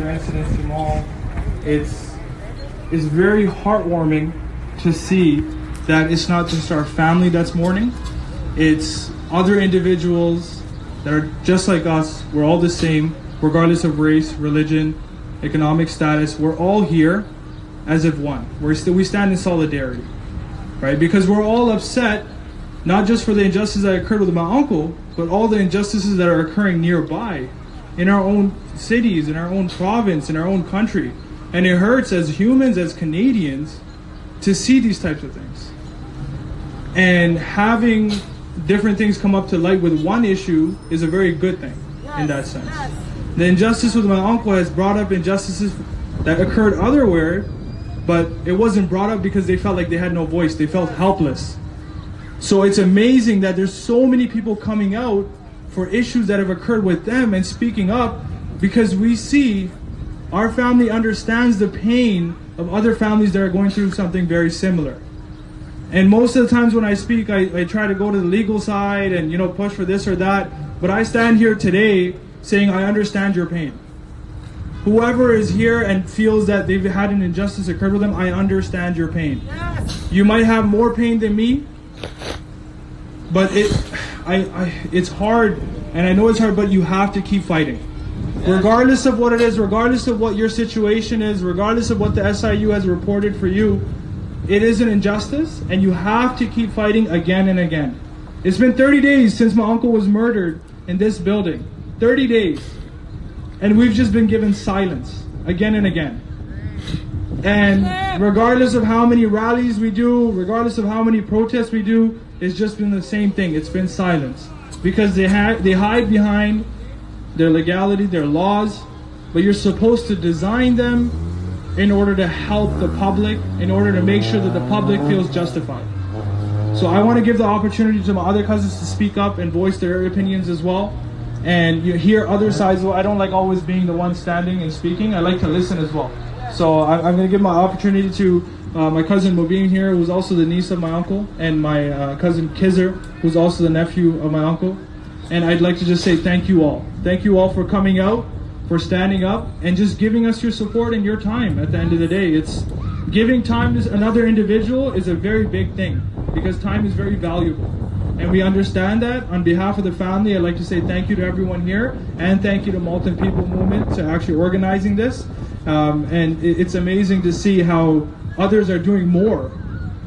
your incidents, Jamal. It's very heartwarming to see that it's not just our family that's mourning. It's other individuals that are just like us. We're all the same, regardless of race, religion, economic status. We're all here as if one. We stand in solidarity, right? Because we're all upset, not just for the injustice that occurred with my uncle, but all the injustices that are occurring nearby, in our own cities, in our own province, in our own country. And it hurts as humans, as Canadians, to see these types of things. And having different things come up to light with one issue is a very good thing in that sense. The injustice with my uncle has brought up injustices that occurred otherwhere, but it wasn't brought up because they felt like they had no voice. They felt helpless. So it's amazing that there's so many people coming out for issues that have occurred with them and speaking up, because we see our family understands the pain of other families that are going through something very similar. And most of the times when I speak, I try to go to the legal side and, push for this or that. But I stand here today saying I understand your pain. Whoever is here and feels that they've had an injustice occurred with them, I understand your pain. Yes. You might have more pain than me, but it's hard, and I know it's hard, but you have to keep fighting. Regardless of what it is, regardless of what your situation is, regardless of what the SIU has reported for you, it is an injustice, and you have to keep fighting again and again. It's been 30 days since my uncle was murdered in this building. 30 days. And we've just been given silence again and again. And regardless of how many rallies we do, regardless of how many protests we do, it's just been the same thing. It's been silence. Because they hide behind their legality, their laws, but you're supposed to design them in order to help the public, in order to make sure that the public feels justified. So I want to give the opportunity to my other cousins to speak up and voice their opinions as well. And you hear other sides. I don't like always being the one standing and speaking. I like to listen as well. So I'm going to give my opportunity to my cousin Mobeen here, who's also the niece of my uncle, and my cousin Kizzer, who's also the nephew of my uncle. And I'd like to just say thank you all. Thank you all for coming out, for standing up, and just giving us your support and your time at the end of the day. It's giving time to another individual is a very big thing, because time is very valuable. And we understand that. On behalf of the family, I'd like to say thank you to everyone here, and thank you to Malton People Movement to actually organizing this. And it's amazing to see how others are doing more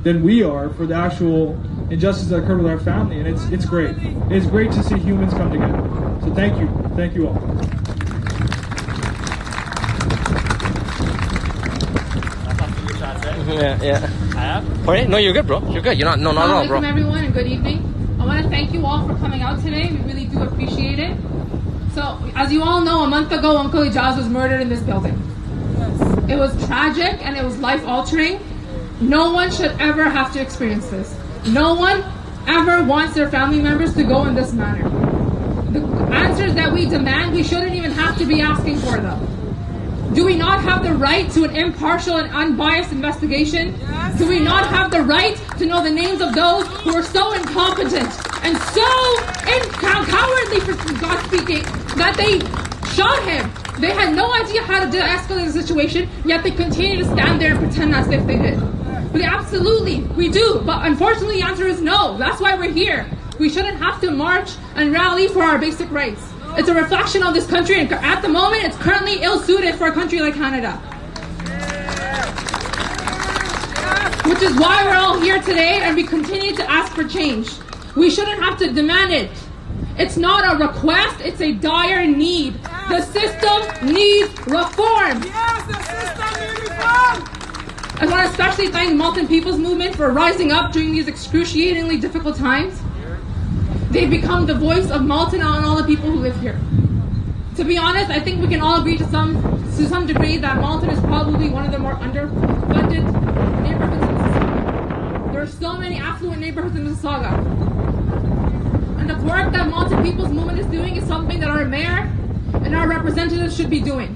than we are for the actual injustice that occurred with our family, and it's great. It's great to see humans come together. So thank you all. Yeah. No, you're good, bro. You're good. You're not. No, not at all, bro. Welcome everyone, and good evening. I want to thank you all for coming out today. We really do appreciate it. So, as you all know, a month ago, Uncle Ejaz was murdered in this building. Yes. It was tragic and it was life-altering. No one should ever have to experience this. No one ever wants their family members to go in this manner. The answers that we demand, we shouldn't even have to be asking for them. Do we not have the right to an impartial and unbiased investigation? Yes. Do we not have the right to know the names of those who are so incompetent and so cowardly, for God speaking, that they shot him? They had no idea how to de-escalate the situation, yet they continue to stand there and pretend as if they did. But absolutely, we do. But unfortunately, the answer is no. That's why we're here. We shouldn't have to march and rally for our basic rights. It's a reflection of this country, and at the moment, it's currently ill-suited for a country like Canada. Which is why we're all here today, and we continue to ask for change. We shouldn't have to demand it. It's not a request, it's a dire need. The system needs reform. Yes, the system needs reform. I want to especially thank Malton People's Movement for rising up during these excruciatingly difficult times. They've become the voice of Malton and all the people who live here. To be honest, I think we can all agree to some degree that Malton is probably one of the more underfunded neighborhoods in Mississauga. There are so many affluent neighborhoods in Mississauga. And the work that Malton People's Movement is doing is something that our mayor and our representatives should be doing.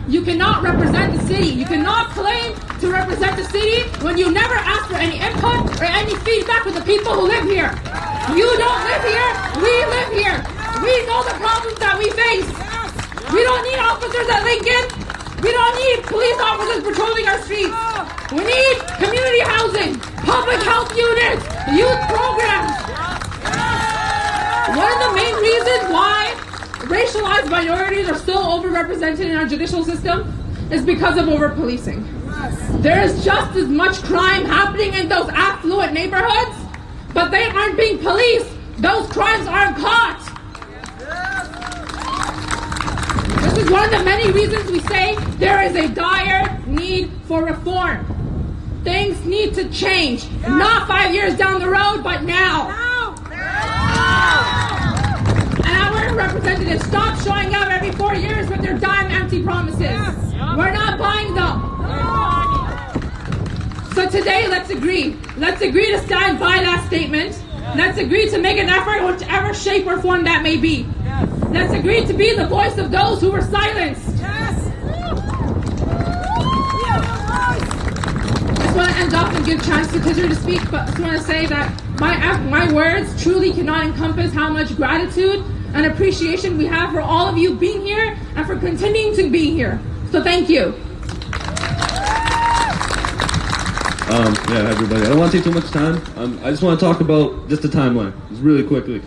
You cannot represent the city. You cannot claim to represent the city when you never ask for any input or any feedback with the people who live here. You don't live here, we live here. We know the problems that we face. We don't need officers at Lincoln patrolling our streets. We need community housing, public health units, youth programs. One of the main reasons why racialized minorities are still overrepresented in our judicial system is because of over-policing. There is just as much crime happening in those affluent neighborhoods, but they aren't being policed. Those crimes aren't caught. This is one of the many reasons we say there is a dire need for reform. Things need to change. Not 5 years down the road, but now. And our representatives stop showing up every 4 years with their dime empty promises. We're not buying them. So today, let's agree. Let's agree to stand by that statement. Let's agree to make an effort in whichever shape or form that may be. Let's agree to be the voice of those who were silenced. I just want to end off and give a chance to Choudry to speak, but I just want to say that my words truly cannot encompass how much gratitude and appreciation we have for all of you being here and for continuing to be here. So thank you. Yeah, everybody. I don't want to take too much time. I just want to talk about just the timeline, just really quickly.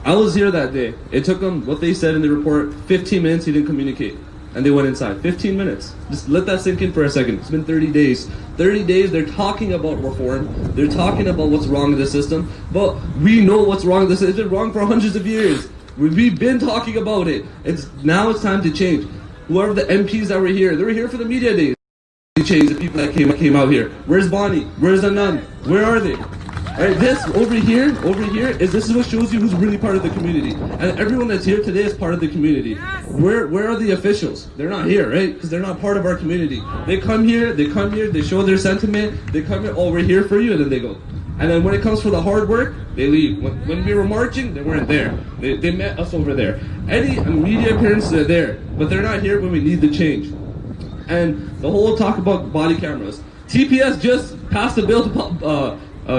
I was here that day. It took them, what they said in the report, 15 minutes he didn't communicate. And they went inside. 15 minutes. Just let that sink in for a second. It's been 30 days. 30 days, they're talking about reform. They're talking about what's wrong with the system. But we know what's wrong with the system. It's been wrong for hundreds of years. We've been talking about it. Now it's time to change. Whoever the MPs that were here, they were here for the media days. Change the people that came out here. Where's Bonnie? Where's Anand? Where are they? Alright, this over here is what shows you who's really part of the community. And everyone that's here today is part of the community. Where are the officials? They're not here, right? Because they're not part of our community. They come here, they show their sentiment, they come here, oh, we're here for you, and then they go. And then when it comes for the hard work, they leave. When we were marching, they weren't there. They met us over there. Any media appearances are there, but they're not here when we need the change. And the whole talk about body cameras. TPS just passed a bill to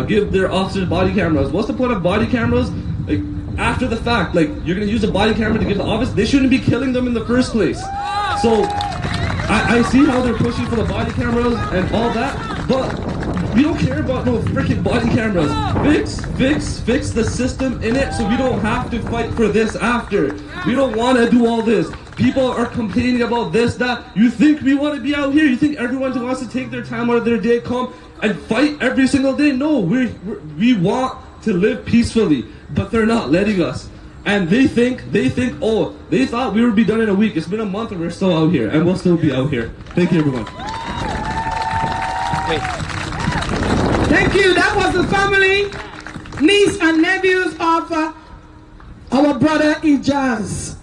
give their officers body cameras. What's the point of body cameras? Like, after the fact, like, you're going to use a body camera to give the office? They shouldn't be killing them in the first place. So, I see how they're pushing for the body cameras and all that, but we don't care about no freaking body cameras. Fix the system in it so we don't have to fight for this after. We don't want to do all this. People are complaining about this, that. You think we want to be out here? You think everyone wants to take their time out of their day, come and fight every single day? No, we want to live peacefully, but they're not letting us. And they think, oh, they thought we would be done in a week. It's been a month and we're still out here, and we'll still be out here. Thank you, everyone. Thank you. That was the family, niece and nephews of our brother Ejaz.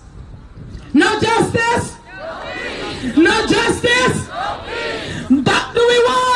No justice? No justice? What do we want?